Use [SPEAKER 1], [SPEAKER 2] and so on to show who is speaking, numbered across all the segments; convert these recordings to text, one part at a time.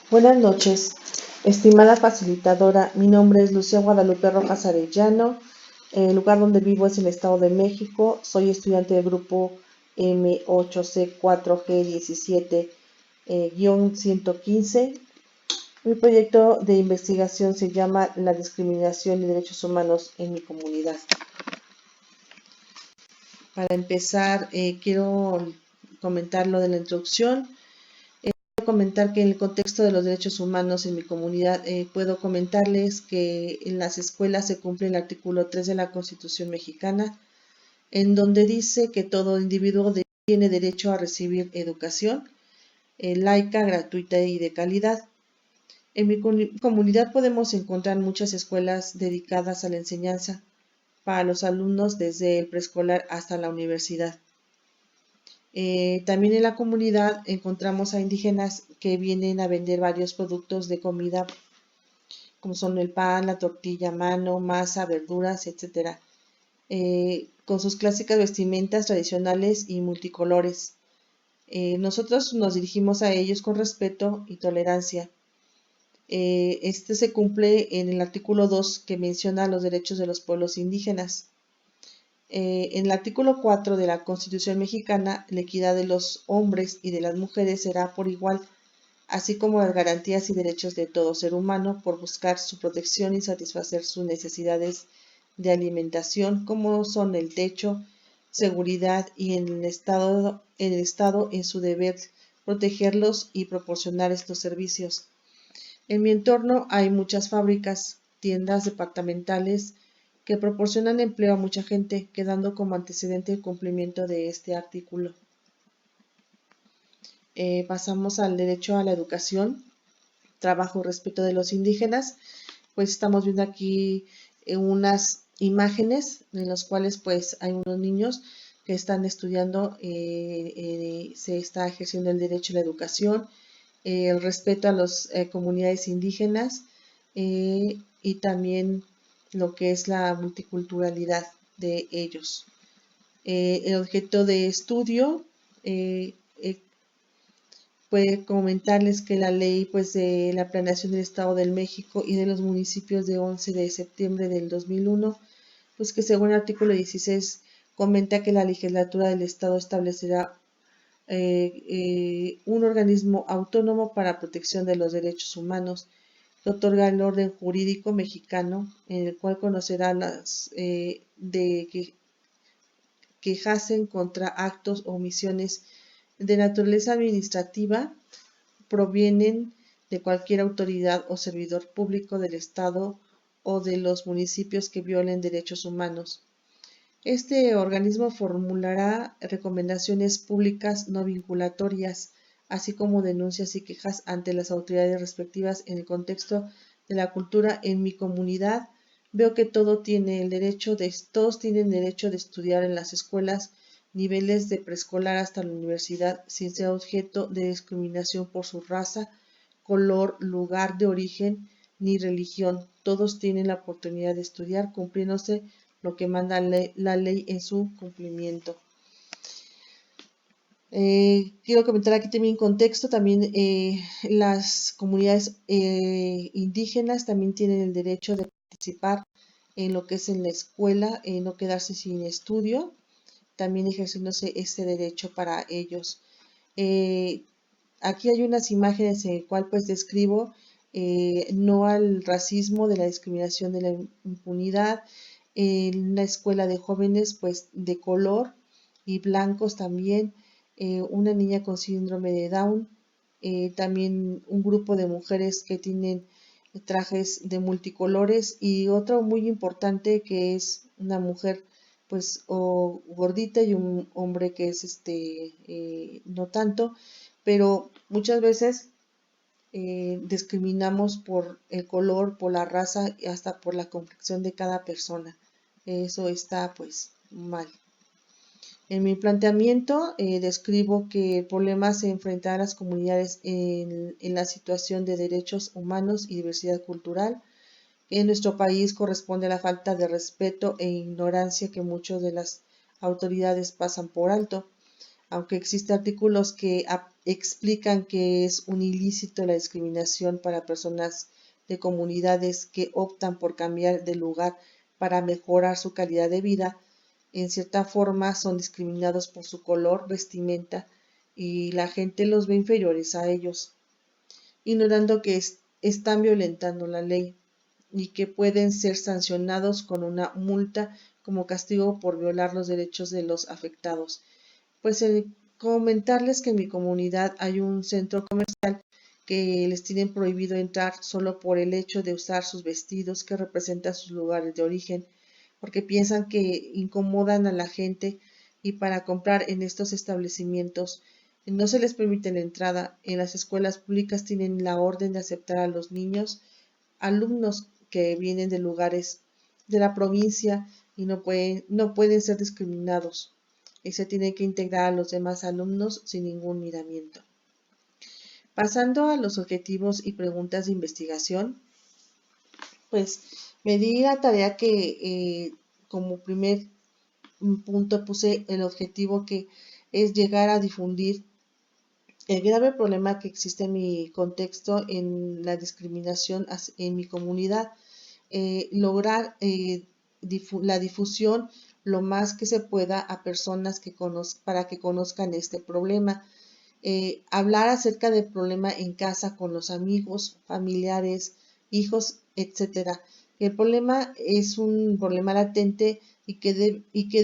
[SPEAKER 1] Buenas noches, estimada facilitadora. Mi nombre es Lucía Guadalupe Rojas Arellano. El lugar donde vivo es el Estado de México. Soy estudiante del grupo M8C4G17-115. Mi proyecto de investigación se llama La discriminación y derechos humanos en mi comunidad. Para empezar, quiero comentar lo de la introducción. Comentar que en el contexto de los derechos humanos en mi comunidad puedo comentarles que en las escuelas se cumple el artículo 3 de la Constitución mexicana, en donde dice que todo individuo tiene derecho a recibir educación laica, gratuita y de calidad. En mi comunidad podemos encontrar muchas escuelas dedicadas a la enseñanza para los alumnos desde el preescolar hasta la universidad. También en la comunidad encontramos a indígenas que vienen a vender varios productos de comida, como son el pan, la tortilla a mano, masa, verduras, etc., con sus clásicas vestimentas tradicionales y multicolores. Nosotros nos dirigimos a ellos con respeto y tolerancia. Este se cumple en el artículo 2 que menciona los derechos de los pueblos indígenas. En el artículo 4 de la Constitución mexicana, la equidad de los hombres y de las mujeres será por igual, así como las garantías y derechos de todo ser humano por buscar su protección y satisfacer sus necesidades de alimentación, como son el techo, seguridad y en el Estado en su deber protegerlos y proporcionar estos servicios. En mi entorno hay muchas fábricas, tiendas departamentales, que proporcionan empleo a mucha gente, quedando como antecedente el cumplimiento de este artículo. Pasamos al derecho a la educación, trabajo y respeto de los indígenas. Pues estamos viendo aquí unas imágenes en las cuales pues hay unos niños que están estudiando, se está ejerciendo el derecho a la educación, el respeto a las comunidades indígenas y también lo que es la multiculturalidad de ellos. El objeto de estudio puede comentarles que la ley pues de la planeación del Estado de México y de los municipios de 11 de septiembre del 2001, pues que según el artículo 16 comenta que la legislatura del Estado establecerá un organismo autónomo para protección de los derechos humanos que otorga el orden jurídico mexicano, en el cual conocerá las de que quejarse contra actos o omisiones de naturaleza administrativa provienen de cualquier autoridad o servidor público del Estado o de los municipios que violen derechos humanos. Este organismo formulará recomendaciones públicas no vinculatorias, así como denuncias y quejas ante las autoridades respectivas en el contexto de la cultura en mi comunidad. Veo que todos tienen derecho de estudiar en las escuelas, niveles de preescolar hasta la universidad, sin ser objeto de discriminación por su raza, color, lugar de origen ni religión. Todos tienen la oportunidad de estudiar cumpliéndose lo que manda la ley en su cumplimiento. Quiero comentar aquí también en contexto, también las comunidades indígenas también tienen el derecho de participar en lo que es en la escuela, no quedarse sin estudio, también ejerciéndose ese derecho para ellos. Aquí hay unas imágenes en el cual pues describo no al racismo, de la discriminación, de la impunidad, en una escuela de jóvenes pues de color y blancos también, una niña con síndrome de Down, también un grupo de mujeres que tienen trajes de multicolores y otro muy importante que es una mujer pues gordita y un hombre que es no tanto, pero muchas veces discriminamos por el color, por la raza y hasta por la complexión de cada persona. Eso está pues mal. En mi planteamiento describo que el problema se enfrenta a las comunidades en la situación de derechos humanos y diversidad cultural. En nuestro país corresponde a la falta de respeto e ignorancia que muchas de las autoridades pasan por alto. Aunque existen artículos que explican que es un ilícito la discriminación para personas de comunidades que optan por cambiar de lugar para mejorar su calidad de vida. En cierta forma son discriminados por su color, vestimenta, y la gente los ve inferiores a ellos, ignorando que están violentando la ley y que pueden ser sancionados con una multa como castigo por violar los derechos de los afectados. Pues comentarles que en mi comunidad hay un centro comercial que les tienen prohibido entrar solo por el hecho de usar sus vestidos que representan sus lugares de origen, porque piensan que incomodan a la gente, y para comprar en estos establecimientos no se les permite la entrada. En las escuelas públicas tienen la orden de aceptar a los niños, alumnos que vienen de lugares de la provincia, y no pueden ser discriminados, y se tiene que integrar a los demás alumnos sin ningún miramiento. Pasando a los objetivos y preguntas de investigación, pues me di la tarea que como primer punto puse el objetivo que es llegar a difundir el grave problema que existe en mi contexto en la discriminación en mi comunidad, lograr la difusión lo más que se pueda a personas para que conozcan este problema. Hablar acerca del problema en casa con los amigos, familiares, hijos, etcétera. El problema es un problema latente y que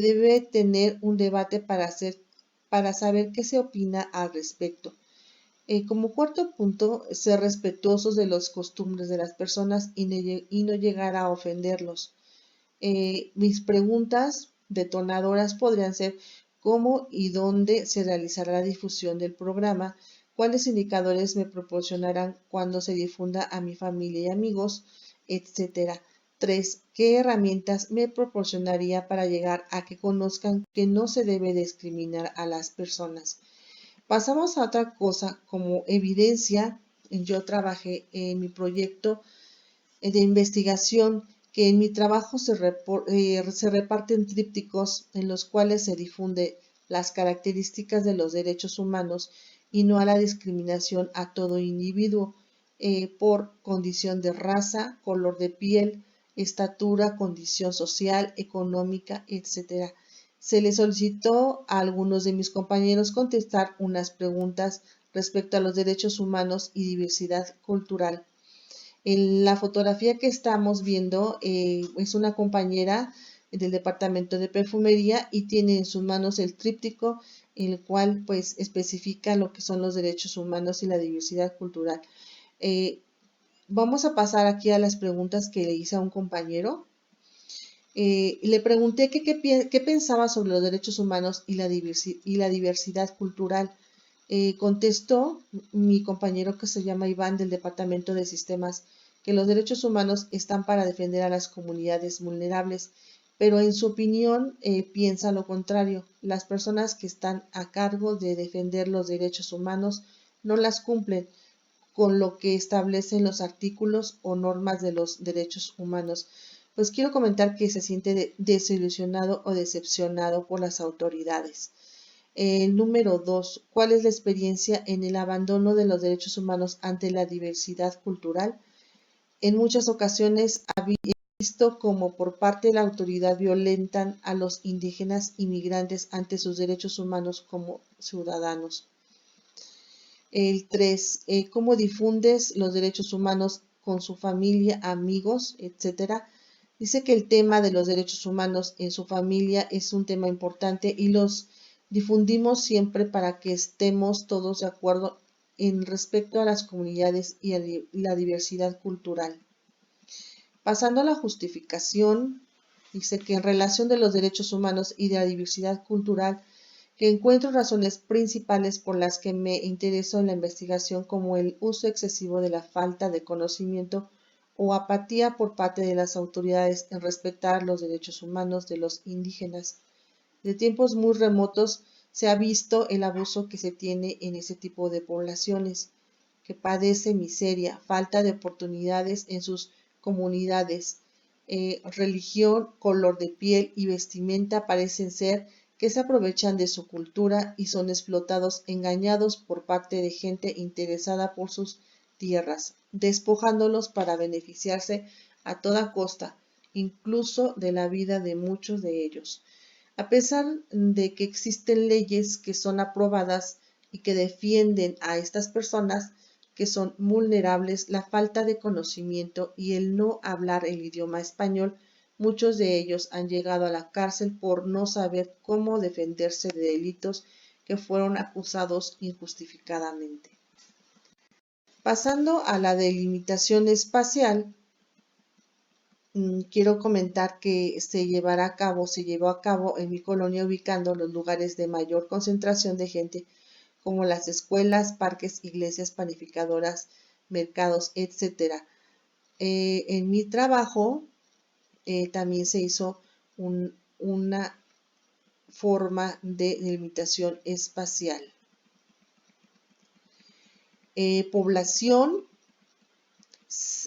[SPEAKER 1] debe tener un debate para saber qué se opina al respecto. Como cuarto punto, ser respetuosos de las costumbres de las personas y no llegar a ofenderlos. Mis preguntas detonadoras podrían ser: ¿cómo y dónde se realizará la difusión del programa? ¿Cuáles indicadores me proporcionarán cuando se difunda a mi familia y amigos, etcétera? 3. ¿Qué herramientas me proporcionaría para llegar a que conozcan que no se debe discriminar a las personas? Pasamos a otra cosa, como evidencia. Yo trabajé en mi proyecto de investigación, que en mi trabajo se reparten trípticos en los cuales se difunde las características de los derechos humanos y no a la discriminación a todo individuo por condición de raza, color de piel, estatura, condición social, económica, etcétera. Se le solicitó a algunos de mis compañeros contestar unas preguntas respecto a los derechos humanos y diversidad cultural. En la fotografía que estamos viendo es una compañera del departamento de perfumería y tiene en sus manos el tríptico, en el cual pues especifica lo que son los derechos humanos y la diversidad cultural. Eh, Vamos a pasar aquí a las preguntas que le hice a un compañero. Le pregunté qué pensaba sobre los derechos humanos y la diversidad cultural. Contestó mi compañero, que se llama Iván, del Departamento de Sistemas, que los derechos humanos están para defender a las comunidades vulnerables, pero en su opinión piensa lo contrario. Las personas que están a cargo de defender los derechos humanos no las cumplen con lo que establecen los artículos o normas de los derechos humanos. Pues quiero comentar que se siente desilusionado o decepcionado por las autoridades. Número 2. ¿Cuál es la experiencia en el abandono de los derechos humanos ante la diversidad cultural? En muchas ocasiones he visto cómo por parte de la autoridad violentan a los indígenas inmigrantes ante sus derechos humanos como ciudadanos. El 3. ¿Cómo difundes los derechos humanos con su familia, amigos, etcétera? Dice que el tema de los derechos humanos en su familia es un tema importante y los difundimos siempre para que estemos todos de acuerdo en respecto a las comunidades y a la diversidad cultural. Pasando a la justificación, dice que en relación de los derechos humanos y de la diversidad cultural, que encuentro razones principales por las que me intereso en la investigación, como el uso excesivo de la falta de conocimiento o apatía por parte de las autoridades en respetar los derechos humanos de los indígenas. De tiempos muy remotos se ha visto el abuso que se tiene en ese tipo de poblaciones, que padece miseria, falta de oportunidades en sus comunidades. Religión, color de piel y vestimenta parecen ser que se aprovechan de su cultura y son explotados, engañados por parte de gente interesada por sus tierras, despojándolos para beneficiarse a toda costa, incluso de la vida de muchos de ellos. A pesar de que existen leyes que son aprobadas y que defienden a estas personas que son vulnerables, la falta de conocimiento y el no hablar el idioma español, muchos de ellos han llegado a la cárcel por no saber cómo defenderse de delitos que fueron acusados injustificadamente. Pasando a la delimitación espacial, quiero comentar que se llevó a cabo en mi colonia ubicando los lugares de mayor concentración de gente como las escuelas, parques, iglesias, panificadoras, mercados, etc. En mi trabajo también se hizo una forma de delimitación espacial. Población,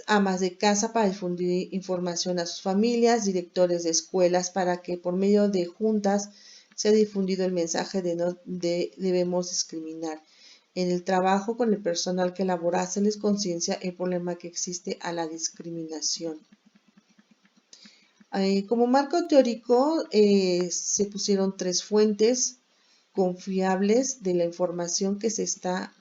[SPEAKER 1] amas de casa para difundir información a sus familias, directores de escuelas para que por medio de juntas se ha difundido el mensaje de no debemos discriminar. En el trabajo con el personal que labora, hacerles conciencia el problema que existe a la discriminación. Como marco teórico se pusieron 3 fuentes confiables de la información que se está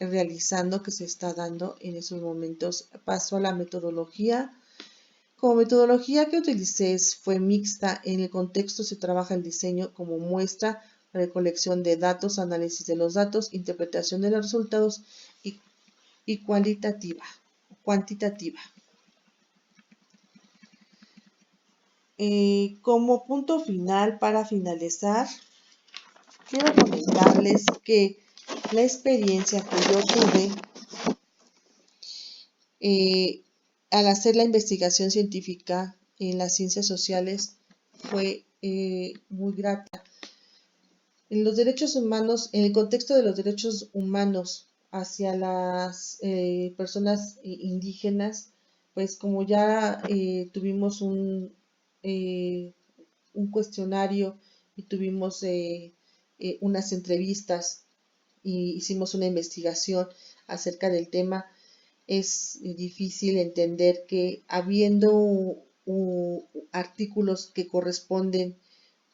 [SPEAKER 1] realizando, que se está dando en esos momentos. Paso a la metodología. Como metodología que utilicé fue mixta. En el contexto se trabaja el diseño como muestra, recolección de datos, análisis de los datos, interpretación de los resultados y cuantitativa. Como punto final, para finalizar, quiero comentarles que la experiencia que yo tuve al hacer la investigación científica en las ciencias sociales fue muy grata. En los derechos humanos, en el contexto de los derechos humanos hacia las personas indígenas, pues como ya tuvimos un cuestionario y tuvimos unas entrevistas y hicimos una investigación acerca del tema, es difícil entender que habiendo artículos que corresponden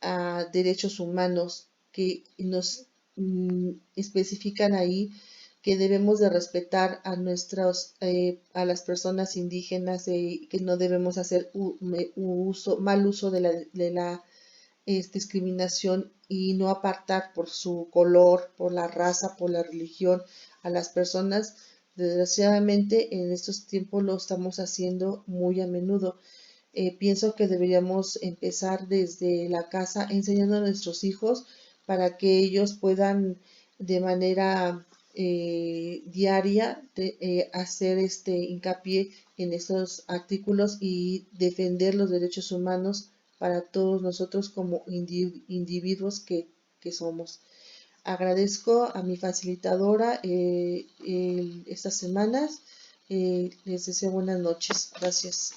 [SPEAKER 1] a derechos humanos que nos especifican ahí que debemos de respetar a a las personas indígenas, que no debemos hacer mal uso de la discriminación y no apartar por su color, por la raza, por la religión a las personas. Desgraciadamente en estos tiempos lo estamos haciendo muy a menudo. Pienso que deberíamos empezar desde la casa enseñando a nuestros hijos para que ellos puedan de manera diaria hacer hincapié en estos artículos y defender los derechos humanos para todos nosotros como individuos que somos. Agradezco a mi facilitadora estas semanas. Les deseo buenas noches. Gracias.